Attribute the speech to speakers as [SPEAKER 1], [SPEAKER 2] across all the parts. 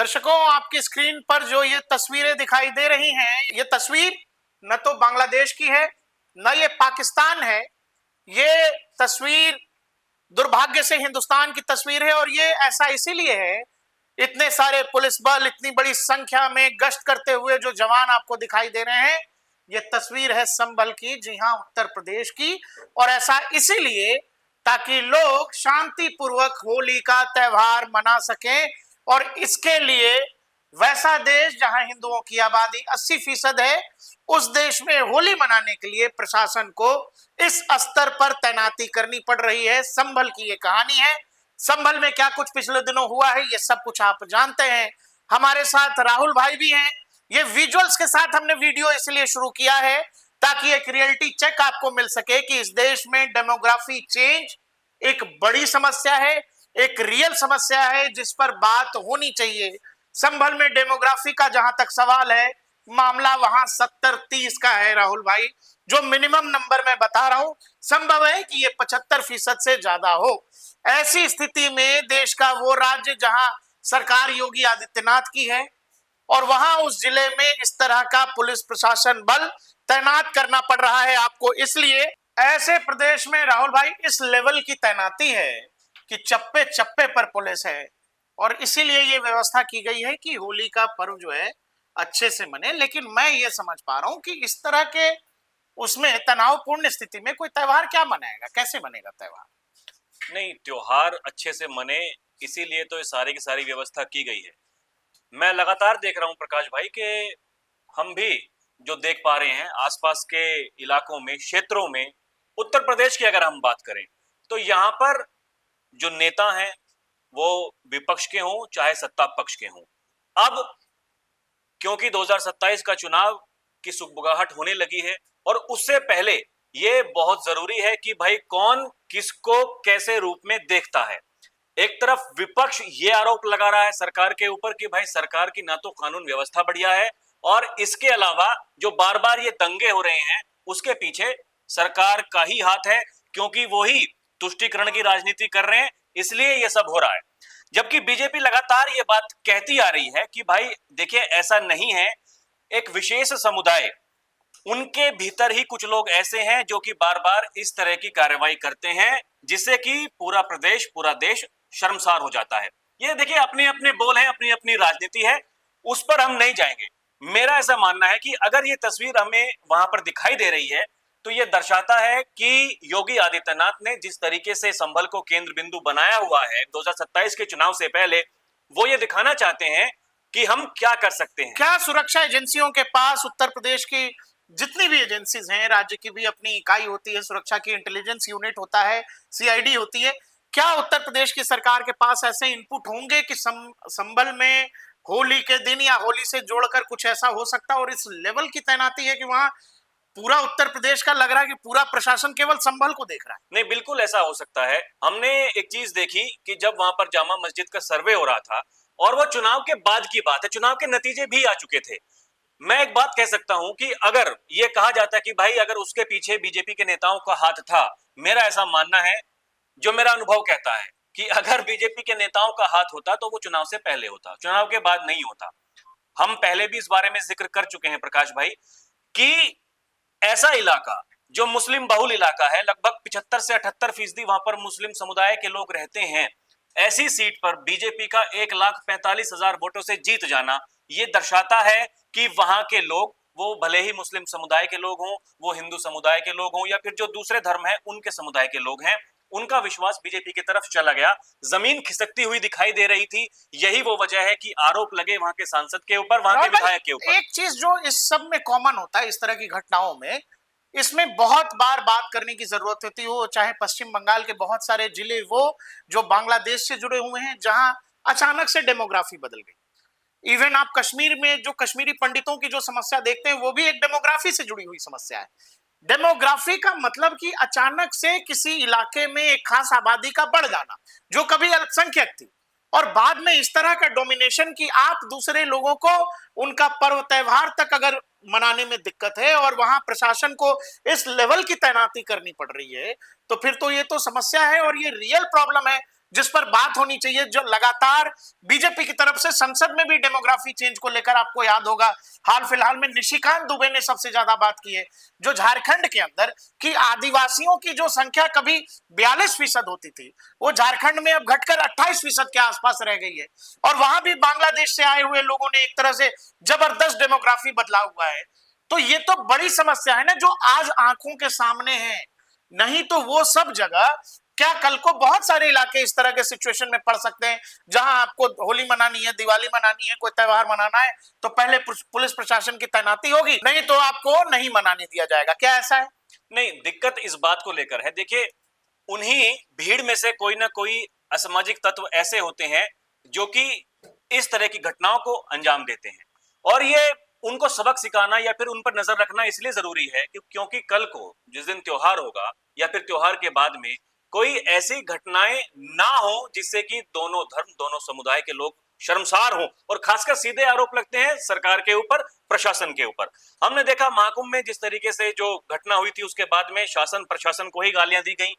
[SPEAKER 1] दर्शकों, आपकी स्क्रीन पर जो ये तस्वीरें दिखाई दे रही हैं, ये तस्वीर न तो बांग्लादेश की है, न ये पाकिस्तान है। ये तस्वीर दुर्भाग्य से हिंदुस्तान की तस्वीर है और ये ऐसा इसीलिए है, इतने सारे पुलिस बल, इतनी बड़ी संख्या में गश्त करते हुए जो जवान आपको दिखाई दे रहे हैं, ये तस्वीर है संभल की, जी हां, उत्तर प्रदेश की। और ऐसा इसीलिए ताकि लोग शांतिपूर्वक होली का त्योहार मना सकें। और इसके लिए वैसा देश जहां हिंदुओं की आबादी 80% है, उस देश में होली मनाने के लिए प्रशासन को इस स्तर पर तैनाती करनी पड़ रही है। संभल की ये कहानी है। संभल में क्या कुछ पिछले दिनों हुआ है, ये सब कुछ आप जानते हैं। हमारे साथ राहुल भाई भी हैं। ये विजुअल्स के साथ हमने वीडियो इसलिए शुरू किया है ताकि एक रियलिटी चेक आपको मिल सके कि इस देश में डेमोग्राफी चेंज एक बड़ी समस्या है, एक रियल समस्या है जिस पर बात होनी चाहिए। संभल में डेमोग्राफी का जहां तक सवाल है, मामला वहां 70-30 का है राहुल भाई। जो मिनिमम नंबर मैं बता रहा हूं, संभव है कि ये 75% से ज्यादा हो। ऐसी स्थिति में देश का वो राज्य जहां सरकार योगी आदित्यनाथ की है और वहां उस जिले में इस तरह का पुलिस प्रशासन बल तैनात करना पड़ रहा है आपको, इसलिए ऐसे प्रदेश में राहुल भाई इस लेवल की तैनाती है कि चप्पे चप्पे पर पुलिस है। और इसीलिए ये व्यवस्था की गई है कि होली का पर्व जो है अच्छे से मने। लेकिन मैं ये समझ पा रहा हूं कि इस तरह के उसमें तनावपूर्ण स्थिति में कोई त्योहार क्या मनाएगा, कैसे मनेगा त्योहार?
[SPEAKER 2] नहीं, त्योहार अच्छे से मने इसीलिए तो ये सारी की सारी व्यवस्था की गई है। मैं लगातार देख रहा हूं प्रकाश भाई कि हम भी जो देख पा रहे हैं आसपास के इलाकों में, क्षेत्रों में, उत्तर प्रदेश की अगर हम बात करें तो यहाँ पर जो नेता हैं वो विपक्ष के हों चाहे सत्ता पक्ष के हों, अब क्योंकि 2027 का चुनाव की सुगबुगाहट होने लगी है और उससे पहले ये बहुत जरूरी है कि भाई कौन किसको कैसे रूप में देखता है। एक तरफ विपक्ष ये आरोप लगा रहा है सरकार के ऊपर कि भाई सरकार की ना तो कानून व्यवस्था बढ़िया है और इसके अलावा जो बार बार ये दंगे हो रहे हैं उसके पीछे सरकार का ही हाथ है, क्योंकि वो ही तुष्टीकरण की राजनीति कर रहे हैं, इसलिए ये सब हो रहा है। जबकि बीजेपी लगातार ये बात कहती आ रही है कि भाई देखिए ऐसा नहीं है, एक विशेष समुदाय, उनके भीतर ही कुछ लोग ऐसे हैं जो कि बार बार इस तरह की कार्रवाई करते हैं जिससे कि पूरा प्रदेश, पूरा देश शर्मसार हो जाता है। ये देखिए अपने अपने बोल हैं, अपनी अपनी राजनीति है, उस पर हम नहीं जाएंगे। मेरा ऐसा मानना है कि अगर ये तस्वीर हमें वहां पर दिखाई दे रही है तो ये दर्शाता है कि योगी आदित्यनाथ ने जिस तरीके से संभल को केंद्र बिंदु बनाया हुआ है 2027 के चुनाव से पहले, वो ये दिखाना चाहते हैं कि हम क्या कर सकते हैं।
[SPEAKER 1] क्या सुरक्षा एजेंसियों के पास, उत्तर प्रदेश की जितनी भी एजेंसीज हैं, राज्य की भी अपनी इकाई होती है, सुरक्षा की इंटेलिजेंस यूनिट होता है, सीआईडी होती है, क्या उत्तर प्रदेश की सरकार के पास ऐसे इनपुट होंगे कि संभल में होली के दिन या होली से जोड़कर कुछ ऐसा हो सकता है? और इस लेवल की तैनाती है कि वहां पूरा उत्तर प्रदेश का लग रहा है कि पूरा प्रशासन केवल संभल को देख रहा है।
[SPEAKER 2] नहीं, बिल्कुल ऐसा हो सकता है। हमने एक चीज देखी कि जब वहां पर जामा मस्जिद का सर्वे हो रहा था, और वो चुनाव के बाद की बात है, चुनाव के नतीजे भी आ चुके थे। मैं एक बात कह सकता हूं कि अगर ये कहा जाता है कि भाई अगर उसके पीछे बीजेपी के नेताओं का हाथ था, मेरा ऐसा मानना है, जो मेरा अनुभव कहता है कि अगर बीजेपी के नेताओं का हाथ होता तो वो चुनाव से पहले होता, चुनाव के बाद नहीं होता। हम पहले भी इस बारे में जिक्र कर चुके हैं प्रकाश भाई कि ऐसा इलाका जो मुस्लिम बहुल इलाका है, लगभग 75 से 78% वहां पर मुस्लिम समुदाय के लोग रहते हैं, ऐसी सीट पर बीजेपी का 1,45,000 वोटों से जीत जाना, ये दर्शाता है कि वहां के लोग, वो भले ही मुस्लिम समुदाय के लोग हों, वो हिंदू समुदाय के लोग हों या फिर जो दूसरे धर्म है उनके समुदाय के लोग हैं, उनका विश्वास बीजेपी की तरफ चला गया। जमीन खिसकती हुई दिखाई दे रही थी। यही वो वजह है कि आरोप लगे वहां के सांसद के ऊपर, वहां के विधायक के ऊपर।
[SPEAKER 1] एक चीज जो इस सब में कॉमन होता है, इस तरह की घटनाओं में, इसमें बहुत बार बात करने की जरूरत होती है, वो चाहे पश्चिम बंगाल के बहुत सारे जिले वो जो बांग्लादेश से जुड़े हुए हैं, जहां अचानक से डेमोग्राफी बदल गई। इवन आप कश्मीर में जो कश्मीरी पंडितों की जो समस्या देखते हैं, वो भी एक डेमोग्राफी से जुड़ी हुई समस्या है। डेमोग्राफी का मतलब कि अचानक से किसी इलाके में एक खास आबादी का बढ़ जाना जो कभी अल्पसंख्यक थी, और बाद में इस तरह का डोमिनेशन कि आप दूसरे लोगों को उनका पर्व त्योहार तक अगर मनाने में दिक्कत है और वहां प्रशासन को इस लेवल की तैनाती करनी पड़ रही है, तो फिर तो ये तो समस्या है और ये रियल प्रॉब्लम है। जिस पर बात होनी चाहिए, जो लगातार बीजेपी की तरफ से संसद में भी डेमोग्राफी चेंज को लेकर आपको याद होगा हाल फिलहाल में निशिकांत दुबे ने सबसे ज्यादा बात की है, जो झारखंड के अंदर की आदिवासियों की जो संख्या कभी 42% होती थी वो झारखंड में अब घटकर 28% के आसपास रह गई है, और वहां भी बांग्लादेश से आए हुए लोगों ने एक तरह से जबरदस्त डेमोग्राफी बदलाव हुआ है। तो ये तो बड़ी समस्या है ना जो आज आंखों के सामने है, नहीं तो वो सब जगह क्या कल को बहुत सारे इलाके इस तरह के सिचुएशन में पड़ सकते हैं जहां आपको होली मनानी है, दिवाली मनानी है, कोई त्योहार मनाना है तो पहले पुलिस प्रशासन की तैनाती होगी, नहीं तो आपको नहीं मनाने दिया जाएगा। क्या ऐसा है?
[SPEAKER 2] नहीं, दिक्कत इस बात को लेकर है। देखिए, उन्हीं भीड़ में से कोई ना कोई असामाजिक तत्व ऐसे होते हैं जो कि इस तरह की घटनाओं को अंजाम देते हैं, और ये उनको सबक सिखाना या फिर उन पर नजर रखना इसलिए जरूरी है क्योंकि कल को जिस दिन त्योहार होगा या फिर त्योहार के बाद में कोई ऐसी घटनाएं ना हो जिससे कि दोनों धर्म, दोनों समुदाय के लोग शर्मसार हों, और खासकर सीधे आरोप लगते हैं सरकार के ऊपर, प्रशासन के ऊपर। हमने देखा महाकुंभ में जिस तरीके से जो घटना हुई थी उसके बाद में शासन प्रशासन को ही गालियां दी गई।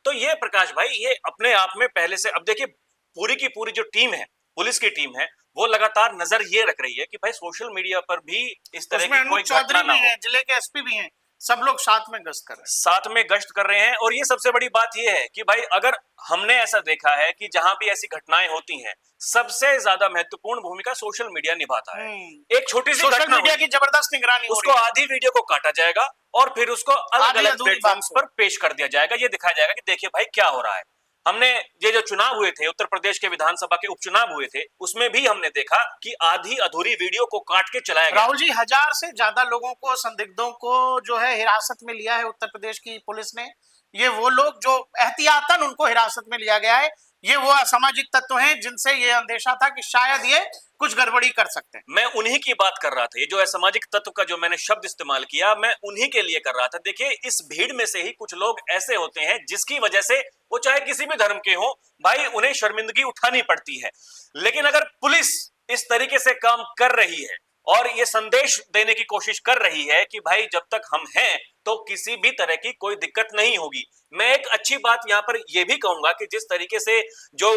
[SPEAKER 2] तो ये प्रकाश भाई, ये अपने आप में पहले से, अब देखिए पूरी की पूरी जो टीम है, पुलिस की टीम है, वो लगातार नजर ये रख रही है कि भाई सोशल मीडिया पर भी इस तरह की कोई घटना ना हो।
[SPEAKER 1] जिले के एसपी भी हैं, सब लोग साथ में गश्त कर रहे हैं,
[SPEAKER 2] साथ में गश्त कर रहे हैं। और ये सबसे बड़ी बात ये है कि भाई अगर हमने ऐसा देखा है कि जहां भी ऐसी घटनाएं होती हैं सबसे ज्यादा महत्वपूर्ण भूमिका सोशल मीडिया निभाता है। एक छोटी सी
[SPEAKER 1] सोशल मीडिया की जबरदस्त निगरानी,
[SPEAKER 2] उसको आधी वीडियो को काटा जाएगा और फिर उसको अलग अलग प्लेटफॉर्म्स पर पेश कर दिया जाएगा। ये दिखाया जाएगा कि देखिए भाई क्या हो रहा है। हमने ये जो चुनाव हुए थे, उत्तर प्रदेश के विधानसभा के उपचुनाव हुए थे, उसमें भी हमने देखा कि आधी अधूरी वीडियो को काट के चलाया गया।
[SPEAKER 1] राहुल जी, 1000 से ज्यादा लोगों को, संदिग्धों को जो है हिरासत में लिया है उत्तर प्रदेश की पुलिस ने। ये वो लोग जो एहतियातन उनको हिरासत में लिया गया है, ये वो असामाजिक तत्व हैं जिनसे ये अंदेशा था कि शायद ये कुछ गड़बड़ी कर सकते हैं।
[SPEAKER 2] मैं उन्हीं की बात कर रहा था। ये जो असामाजिक तत्व का जो मैंने शब्द इस्तेमाल किया, मैं उन्हीं के लिए कर रहा था। देखिए, इस भीड़ में से ही कुछ लोग ऐसे होते हैं जिसकी वजह से वो चाहे किसी भी धर्म के हो, भाई उन्हें शर्मिंदगी उठानी पड़ती है। लेकिन अगर पुलिस इस तरीके से काम कर रही है और ये संदेश देने की कोशिश कर रही है कि भाई जब तक हम हैं तो किसी भी तरह की कोई दिक्कत नहीं होगी। मैं एक अच्छी बात यहां पर यह भी कहूंगा कि जिस तरीके से जो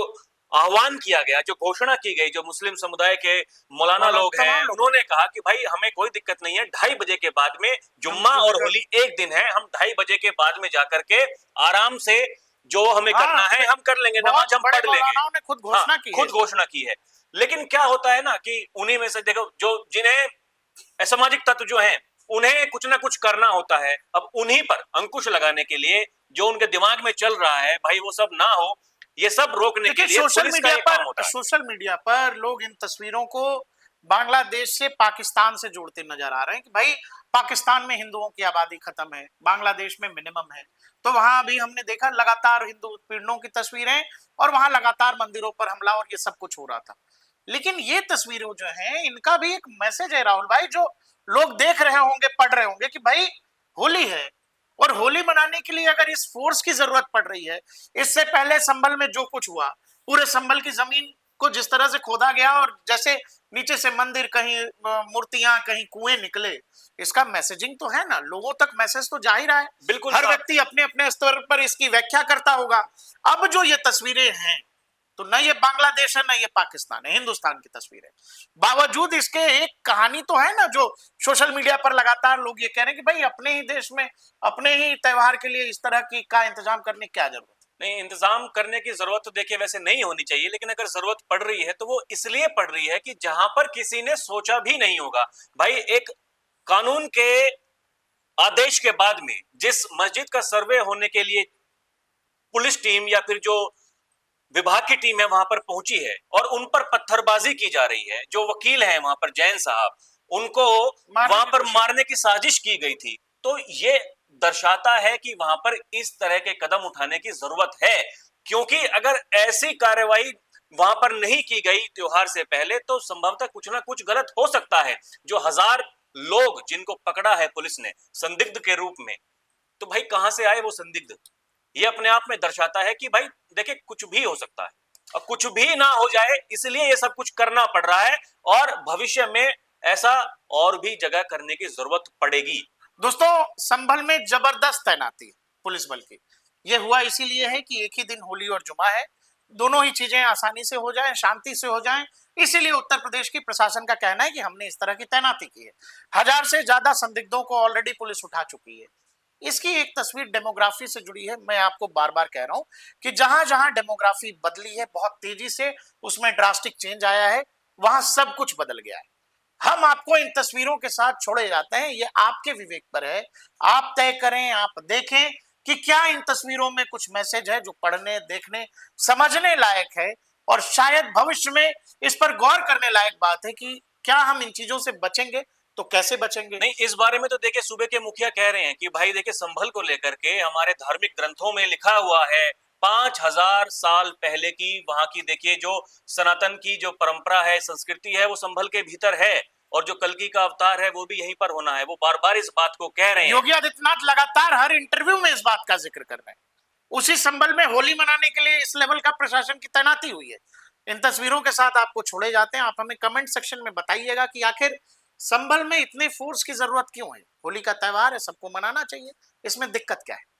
[SPEAKER 2] आह्वान किया गया, जो घोषणा की गई, जो मुस्लिम समुदाय के मौलाना लोग हैं, उन्होंने कहा कि भाई हमें कोई दिक्कत नहीं है, 2:30 बजे के बाद में, जुम्मा और होली एक दिन है, हम 2:30 बजे के बाद में जाकर के आराम से जो हमें करना है हम कर लेंगे, नमाज हम पढ़ लेंगे।
[SPEAKER 1] खुद घोषणा की,
[SPEAKER 2] खुद घोषणा की है। लेकिन क्या होता है ना कि उन्हीं में से देखो, जो जिन्हें असामाजिक तत्व जो हैं उन्हें कुछ ना कुछ करना होता है। अब उन्हीं पर अंकुश लगाने के लिए जो उनके दिमाग में चल रहा है, भाई वो सब ना हो, ये सब रोकने के लिए
[SPEAKER 1] सोशल मीडिया पर लोग इन तस्वीरों को बांग्लादेश से, पाकिस्तान से जोड़ते नजर आ रहे हैं कि भाई पाकिस्तान में हिंदुओं की आबादी खत्म है, बांग्लादेश में मिनिमम है। तो वहां भी हमने देखा लगातार हिंदू उत्पीड़नों की तस्वीरें और वहां लगातार मंदिरों पर हमला और ये सब कुछ हो रहा था। लेकिन ये तस्वीरें जो हैं इनका भी एक मैसेज है राहुल भाई, जो लोग देख रहे होंगे, पढ़ रहे होंगे कि भाई होली है और होली मनाने के लिए अगर इस फोर्स की जरूरत पड़ रही है, इससे पहले संभल में जो कुछ हुआ, पूरे संभल की जमीन को जिस तरह से खोदा गया और जैसे नीचे से मंदिर, कहीं मूर्तियां, कहीं कुएं निकले, इसका मैसेजिंग तो है ना, लोगों तक मैसेज तो जा ही रहा है।
[SPEAKER 2] बिल्कुल,
[SPEAKER 1] हर व्यक्ति अपने अपने स्तर पर इसकी व्याख्या करता होगा। अब जो ये तस्वीरें हैं तो न ये बांग्लादेश है न ये पाकिस्तान है, हिंदुस्तान की तस्वीर है। बावजूद इसके एक कहानी तो है ना, जो सोशल मीडिया पर लगातार लोग ये कह रहे हैं कि भाई अपने ही देश में, अपने ही त्योहार के लिए इस तरह की का इंतजाम करने की क्या जरूरत है।
[SPEAKER 2] नहीं, इंतजाम करने की जरूरत तो देखिए वैसे नहीं होनी चाहिए, लेकिन अगर जरूरत पड़ रही है तो वो इसलिए पड़ रही है कि जहां पर किसी ने सोचा भी नहीं होगा। भाई एक कानून के आदेश के बाद में जिस मस्जिद का सर्वे होने के लिए पुलिस टीम या फिर जो विभाग की टीम है वहां पर पहुंची है और उन पर पत्थरबाजी की जा रही है, जो वकील हैं वहां पर जैन साहब, उनको वहां पर मारने की साजिश की गई थी, तो ये दर्शाता है कि वहां पर इस तरह के कदम उठाने की जरूरत है। क्योंकि अगर ऐसी कार्रवाई वहां पर नहीं की गई त्योहार से पहले तो संभवतः कुछ ना कुछ गलत हो सकता है। जो 1000 लोग जिनको पकड़ा है पुलिस ने संदिग्ध के रूप में, तो भाई कहां से आए वो संदिग्ध, ये अपने आप में दर्शाता है कि भाई देखिए कुछ भी हो सकता है और कुछ भी ना हो जाए, इसलिए ये सब कुछ करना पड़ रहा है और भविष्य में ऐसा और भी जगह करने की जरूरत पड़ेगी।
[SPEAKER 1] दोस्तों, संभल में जबरदस्त तैनाती पुलिस बल की, यह हुआ इसीलिए है कि एक ही दिन होली और जुमा है, दोनों ही चीजें आसानी से हो जाएं, शांति से हो जाएं। इसीलिए उत्तर प्रदेश की प्रशासन का कहना है कि हमने इस तरह की तैनाती की है। 1000 से ज्यादा संदिग्धों को ऑलरेडी पुलिस उठा चुकी है। इसकी एक तस्वीर डेमोग्राफी से जुड़ी है। मैं आपको बार बार कह रहा हूं कि जहां जहां डेमोग्राफी बदली है बहुत तेजी से, उसमें ड्रास्टिक चेंज आया है, वहां सब कुछ बदल गया है। हम आपको इन तस्वीरों के साथ छोड़े जाते हैं, ये आपके विवेक पर है। आप तय करें, आप देखें कि क्या इन तस्वीरों में कुछ मैसेज है जो पढ़ने, देखने, समझने लायक है, और शायद भविष्य में इस पर गौर करने लायक बात है कि क्या हम इन चीजों से बचेंगे, तो कैसे बचेंगे।
[SPEAKER 2] नहीं, इस बारे में तो देखिए सूबे के मुखिया कह रहे हैं कि भाई देखिए संभल को लेकर के हमारे धार्मिक ग्रंथों में लिखा हुआ है, 5000 साल पहले की वहां की देखिए जो सनातन की जो परंपरा है, संस्कृति है, वो संभल के भीतर है, और जो कल्कि का अवतार है वो भी यहीं पर होना है। वो बार बार इस बात को कह रहे हैं।
[SPEAKER 1] योगी आदित्यनाथ लगातार हर इंटरव्यू में इस बात का जिक्र कर रहे हैं। उसी संबल में होली मनाने के लिए इस लेवल का प्रशासन की तैनाती हुई है। इन तस्वीरों के साथ आपको छोड़े जाते हैं। आप हमें कमेंट सेक्शन में बताइएगा कि आखिर संभल में इतने फोर्स की जरूरत क्यों है। होली का त्योहार है, सबको मनाना चाहिए, इसमें दिक्कत क्या है।